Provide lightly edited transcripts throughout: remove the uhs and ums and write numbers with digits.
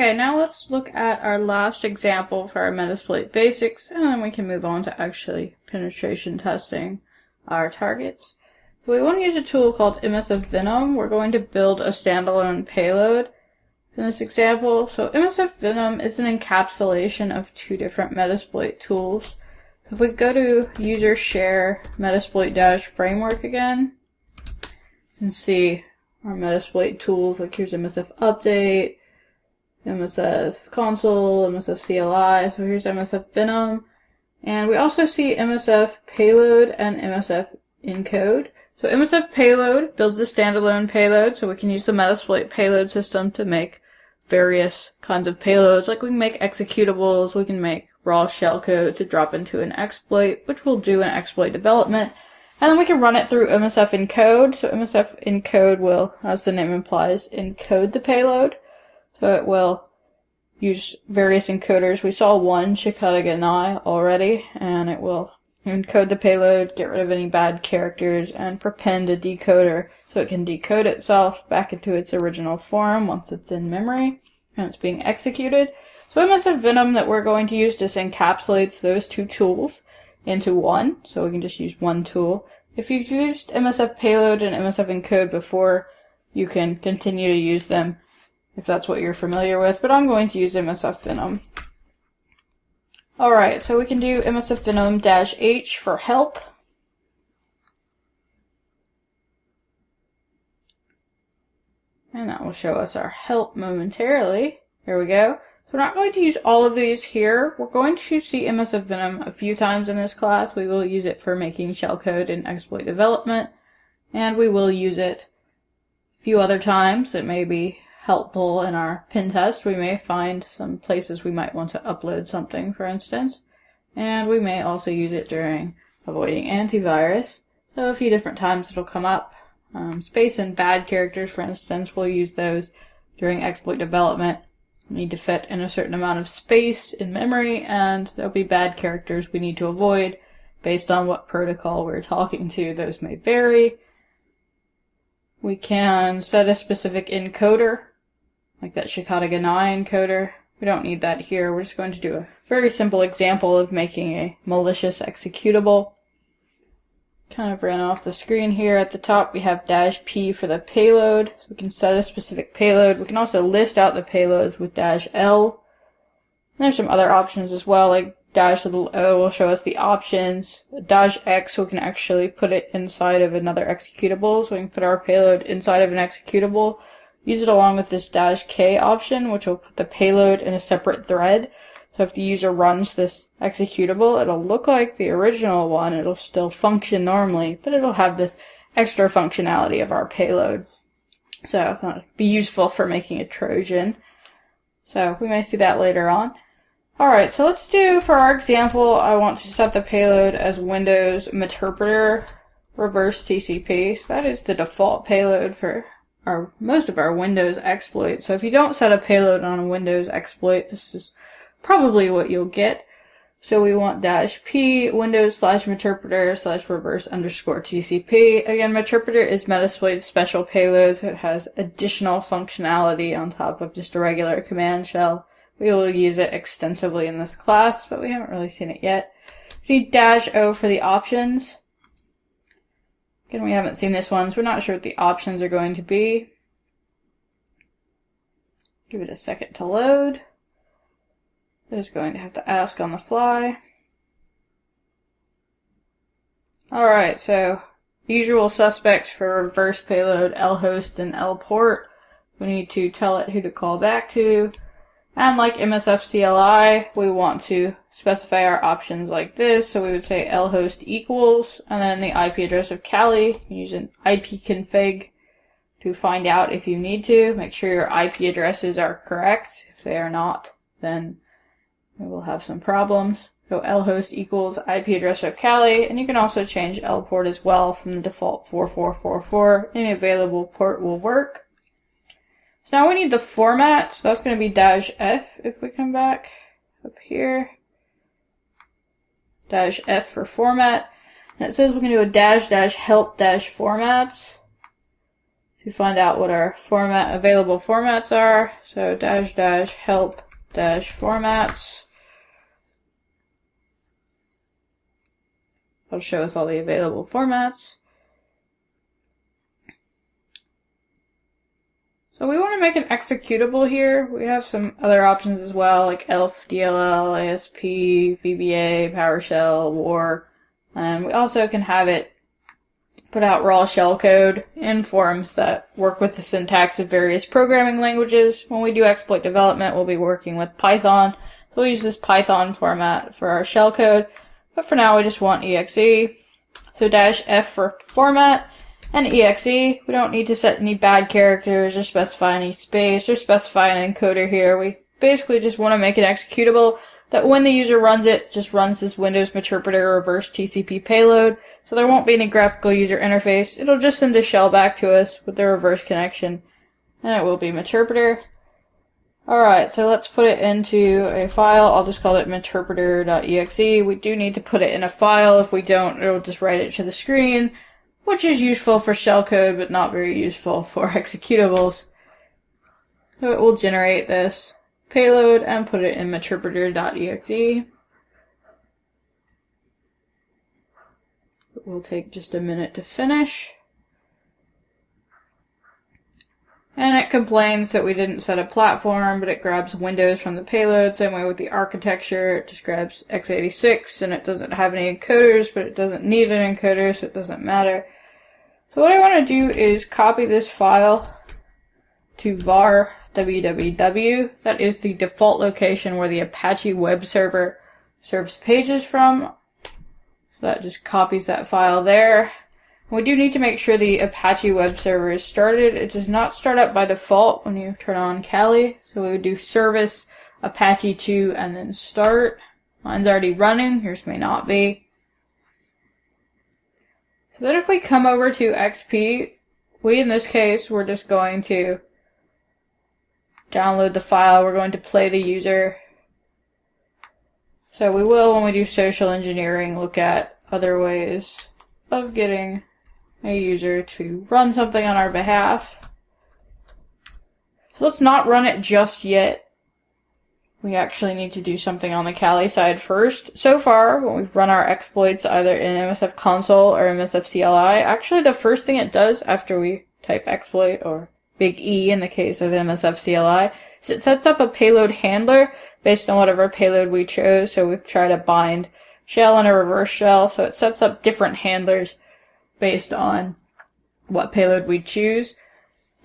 Okay, now let's look at our last example for our Metasploit basics, and then we can move on to actually penetration testing our targets. So we want to use a tool called MSF Venom. We're going to build a standalone payload in this example. So MSF Venom is an encapsulation of two different Metasploit tools. If we go to user share Metasploit-framework again, you can see our Metasploit tools, like here's MSF Update, MSF Console, MSF CLI, so here's MSF Venom, and we also see MSF Payload and MSF Encode. So MSF Payload builds the standalone payload, so we can use the Metasploit payload system to make various kinds of payloads, like we can make executables, we can make raw shellcode to drop into an exploit, which we'll do in exploit development, and then we can run it through MSF Encode. So MSF Encode will, as the name implies, encode the payload. So it will use various encoders. We saw one, Shikata already, and it will encode the payload, get rid of any bad characters, and prepend a decoder so it can decode itself back into its original form once it's in memory and it's being executed. So MSF Venom that we're going to use just encapsulates those two tools into one, so we can just use one tool. If you've used MSF Payload and MSF Encode before, you can continue to use them if that's what you're familiar with, but I'm going to use MSF Venom. Alright, so we can do MSF Venom-H for help. And that will show us our help momentarily. There we go. So we're not going to use all of these here. We're going to see MSF Venom a few times in this class. We will use it for making shellcode in exploit development, and we will use it a few other times. It may be helpful in our pen test. We may find some places we might want to upload something, for instance, and we may also use it during avoiding antivirus. So a few different times it'll come up. Space and bad characters, for instance, we'll use those during exploit development. We need to fit in a certain amount of space in memory, and there'll be bad characters we need to avoid based on what protocol we're talking to. Those may vary. We can set a specific encoder, like that Shikata encoder. We don't need that here. We're just going to do a very simple example of making a malicious executable. Kind of ran off the screen here. At the top we have -p for the payload, so we can set a specific payload. We can also list out the payloads with -l. And there's some other options as well, like -o will show us the options. -x, we can actually put it inside of another executable, so we can put our payload inside of an executable. Use it along with this -k option, which will put the payload in a separate thread. So if the user runs this executable, it'll look like the original one. It'll still function normally, but it'll have this extra functionality of our payload. So it'll be useful for making a Trojan. So we may see that later on. Alright, so let's do, for our example, I want to set the payload as Windows Meterpreter reverse TCP. So that is the default payload for most of our Windows exploits. So if you don't set a payload on a Windows exploit, this is probably what you'll get. So we want -p Windows/Meterpreter/reverse_TCP. Again, Meterpreter is Metasploit's special payload, so it has additional functionality on top of just a regular command shell. We will use it extensively in this class, but we haven't really seen it yet. We need -o for the options. Again, we haven't seen this one, so we're not sure what the options are going to be. Give it a second to load. Just going to have to ask on the fly. Alright, so usual suspects for reverse payload, lhost and lport. We need to tell it who to call back to. And like MSF CLI, we want to specify our options like this. So we would say lhost equals, and then the IP address of Kali. You can use an ipconfig to find out if you need to. Make sure your IP addresses are correct. If they are not, then we will have some problems. So lhost equals IP address of Kali, and you can also change lport as well from the default 4444. Any available port will work. So now we need the format, so that's going to be -f if we come back up here. -f for format. And it says we can do a --help-formats. to find out what our available formats are. So --help-formats. It'll show us all the available formats. So we want to make an executable here. We have some other options as well, like ELF, DLL, ASP, VBA, PowerShell, WAR. And we also can have it put out raw shell code in forms that work with the syntax of various programming languages. When we do exploit development, we'll be working with Python. So we'll use this Python format for our shell code. But for now, we just want exe. So -f for format and exe. We don't need to set any bad characters or specify any space or specify an encoder here. We basically just want to make an executable that when the user runs it, just runs this Windows Meterpreter reverse TCP payload. So there won't be any graphical user interface. It'll just send a shell back to us with the reverse connection, and it will be Meterpreter. Alright, so let's put it into a file. I'll just call it meterpreter.exe. We do need to put it in a file. If we don't, it'll just write it to the screen, which is useful for shellcode, but not very useful for executables. So it will generate this payload and put it in meterpreter.exe. It will take just a minute to finish. And it complains that we didn't set a platform, but it grabs Windows from the payload. Same way with the architecture, it just grabs x86, and it doesn't have any encoders, but it doesn't need an encoder, so it doesn't matter. So what I want to do is copy this file to var www. That is the default location where the Apache web server serves pages from. So that just copies that file there. We do need to make sure the Apache web server is started. It does not start up by default when you turn on Kali. So we would do service Apache 2 and then start. Mine's already running. Yours may not be. So then if we come over to XP, we in this case, we're just going to download the file. We're going to play the user. So we will, when we do social engineering, look at other ways of getting a user to run something on our behalf. So let's not run it just yet. We actually need to do something on the Kali side first. So far, when we've run our exploits either in MSF console or MSF CLI, actually the first thing it does after we type exploit, or big E in the case of MSF CLI, is it sets up a payload handler based on whatever payload we chose. So we've tried a bind shell and a reverse shell, so it sets up different handlers based on what payload we choose.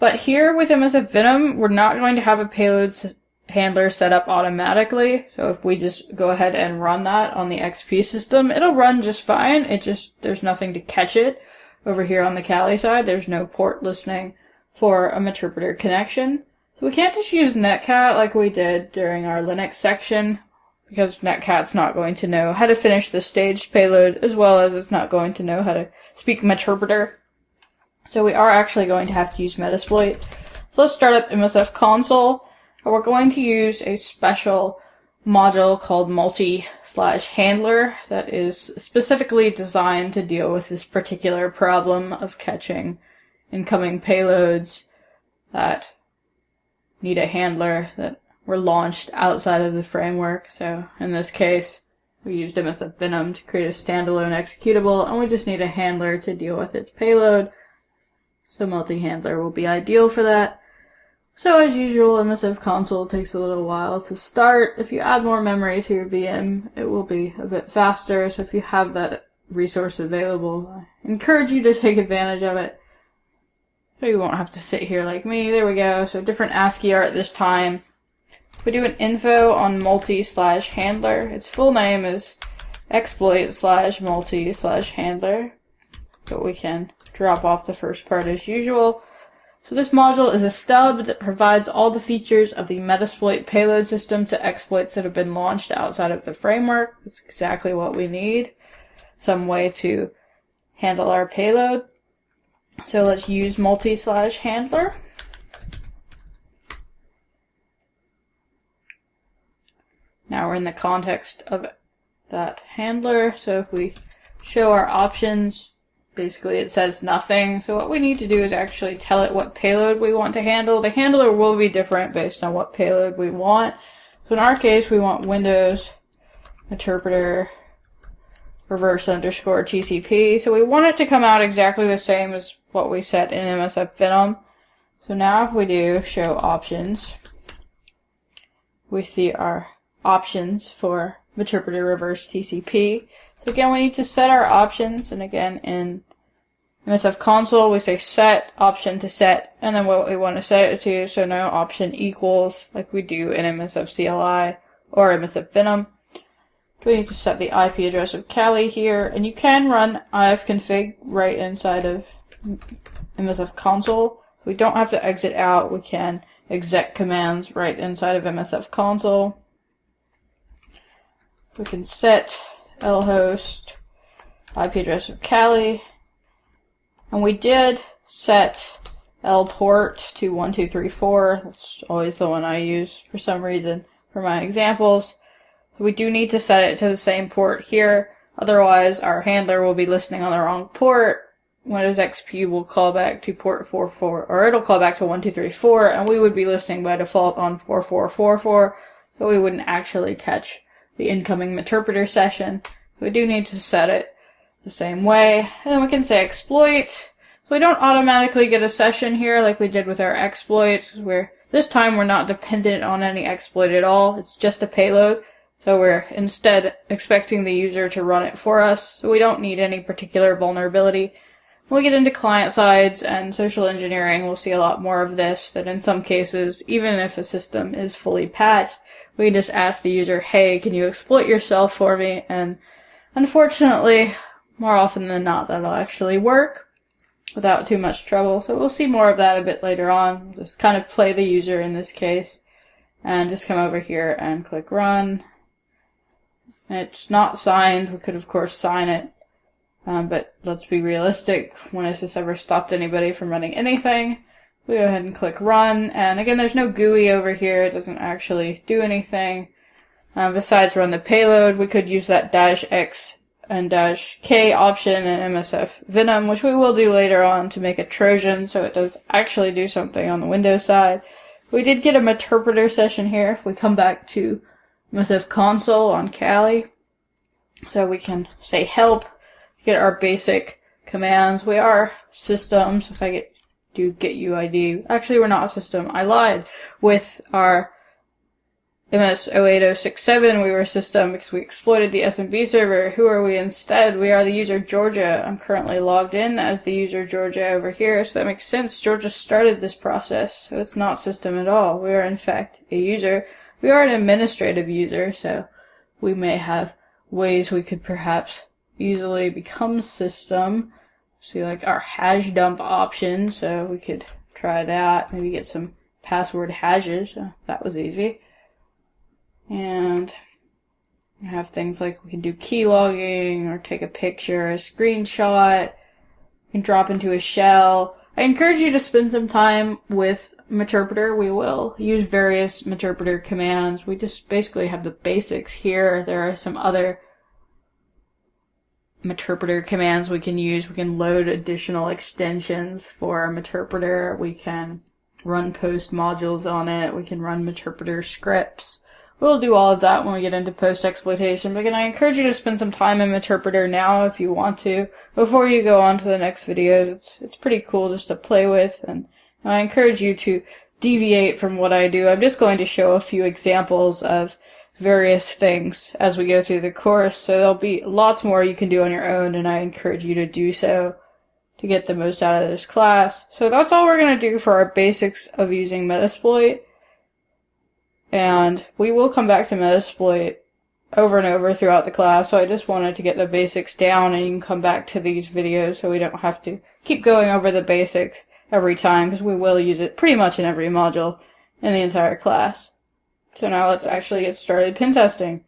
But here with MSF Venom, we're not going to have a payload handler set up automatically. So if we just go ahead and run that on the XP system, it'll run just fine. There's nothing to catch it. Over here on the Kali side, there's no port listening for a Meterpreter connection. So we can't just use netcat like we did during our Linux section, because netcat's not going to know how to finish the staged payload, as well as it's not going to know how to speak Meterpreter. So we are actually going to have to use Metasploit. So let's start up MSF console, and we're going to use a special module called multi/handler that is specifically designed to deal with this particular problem of catching incoming payloads that need a handler that were launched outside of the framework. So in this case, we used MSF Venom to create a standalone executable, and we just need a handler to deal with its payload. So multi-handler will be ideal for that. So as usual, MSF console takes a little while to start. If you add more memory to your VM, it will be a bit faster. So if you have that resource available, I encourage you to take advantage of it. So you won't have to sit here like me. There we go. So different ASCII art this time. We do an info on multi/handler. Its full name is exploit/multi/handler, but we can drop off the first part as usual. So this module is a stub that provides all the features of the Metasploit payload system to exploits that have been launched outside of the framework. That's exactly what we need. Some way to handle our payload. So let's use multi/handler. Now we're in the context of that handler. So if we show our options, basically it says nothing. So what we need to do is actually tell it what payload we want to handle. The handler will be different based on what payload we want. So in our case, we want Windows interpreter reverse underscore TCP. So we want it to come out exactly the same as what we set in MSF Venom. So now if we do show options, we see our options for interpreter reverse TCP. So again, we need to set our options, and again in MSF console we say set option to set, and then what we want to set it to. So no option equals like we do in MSF CLI or MSF Venom. We need to set the IP address of Kali here, and you can run ifconfig right inside of MSF console. We don't have to exit out. We can exec commands right inside of MSF console. We can set lhost IP address of Kali, and we did set lport to 1234. That's always the one I use for some reason for my examples. We do need to set it to the same port here, otherwise our handler will be listening on the wrong port. Windows XP will call back to port 44, or it'll call back to 1234, and we would be listening by default on 4444, so we wouldn't actually catch the incoming interpreter session. We do need to set it the same way, and then we can say exploit. So we don't automatically get a session here like we did with our exploits, where this time we're not dependent on any exploit at all. It's just a payload. So we're instead expecting the user to run it for us, so we don't need any particular vulnerability. When we get into client sides and social engineering, we'll see a lot more of this, that in some cases, even if a system is fully patched, we can just ask the user, hey, can you exploit yourself for me? And unfortunately, more often than not, that'll actually work without too much trouble. So we'll see more of that a bit later on. We'll just kind of play the user in this case, and just come over here and click run. It's not signed. We could, of course, sign it. But let's be realistic. When has this ever stopped anybody from running anything? We go ahead and click run. And again, there's no GUI over here. It doesn't actually do anything. Besides run the payload, we could use that -x and -k option in MSF Venom, which we will do later on to make a Trojan, so it does actually do something on the Windows side. We did get a interpreter session here. If we come back to MSF console on Kali, so we can say help, get our basic commands. We are systems. If I do get UID, actually we're not a system. I lied. With our MS 08067, we were a system because we exploited the SMB server. Who are we instead? We are the user Georgia. I'm currently logged in as the user Georgia over here, so that makes sense. Georgia started this process, so it's not system at all. We are in fact a user. We are an administrative user, so we may have ways we could perhaps easily become system. See, like our hash dump option, so we could try that. Maybe get some password hashes. That was easy. And we have things like we can do key logging, or take a picture, a screenshot. We can drop into a shell. I encourage you to spend some time with Meterpreter. We will use various Meterpreter commands. We just basically have the basics here. There are some other Meterpreter commands we can use. We can load additional extensions for our Meterpreter. We can run post modules on it. We can run Meterpreter scripts. We'll do all of that when we get into post exploitation. But again, I encourage you to spend some time in Meterpreter now if you want to, before you go on to the next videos. It's pretty cool just to play with, and I encourage you to deviate from what I do. I'm just going to show a few examples of various things as we go through the course, so there'll be lots more you can do on your own, and I encourage you to do so to get the most out of this class. So that's all we're going to do for our basics of using Metasploit, and we will come back to Metasploit over and over throughout the class, so I just wanted to get the basics down, and you can come back to these videos so we don't have to keep going over the basics every time, because we will use it pretty much in every module in the entire class. So now let's actually get started pen testing.